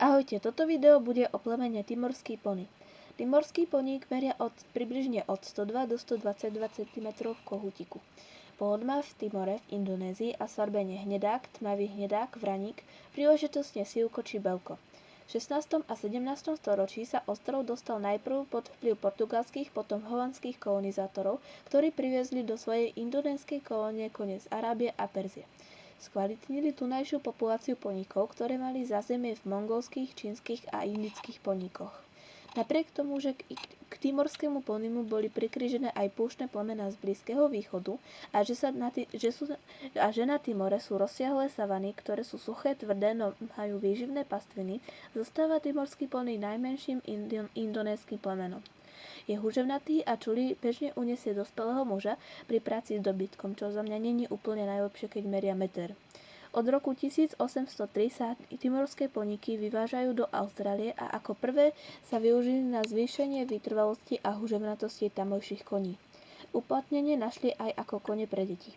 Ahojte, toto video bude o plemene timorský pony. Timorský poník meria približne od 102 do 122 cm v kohútiku. Pôvod má v Timore v Indonézii a svarbene hnedák, tmavý hnedák, vraník, príležitostne sivko či belko. V 16. a 17. storočí sa ostrov dostal najprv pod vplyv portugalských, potom holandských kolonizátorov, ktorí priviezli do svojej indonéskej kolónie kone z Arábie a Perzie. Skvalitnili tunajšiu populáciu poníkov, ktoré mali zázemie v mongolských, čínskych a indických poníkoch. Napriek tomu, že k timorskému ponimu boli prikrížené aj púštne plemená z Blízkeho východu a že na Timore sú rozsiahle savany, ktoré sú suché, tvrdé, no majú výživné pastviny, zostáva timorský poník najmenším indonéskym plemenom. Je húževnatý a čulý, bežne unesie dospelého muža pri práci s dobytkom, čo za mňa není úplne najlepšie, keď meria meter. Od roku 1803 sa timorské poníky vyvážajú do Austrálie a ako prvé sa využili na zvýšenie vytrvalosti a húževnatosti tamojších koní. Uplatnenie našli aj ako kone pre deti.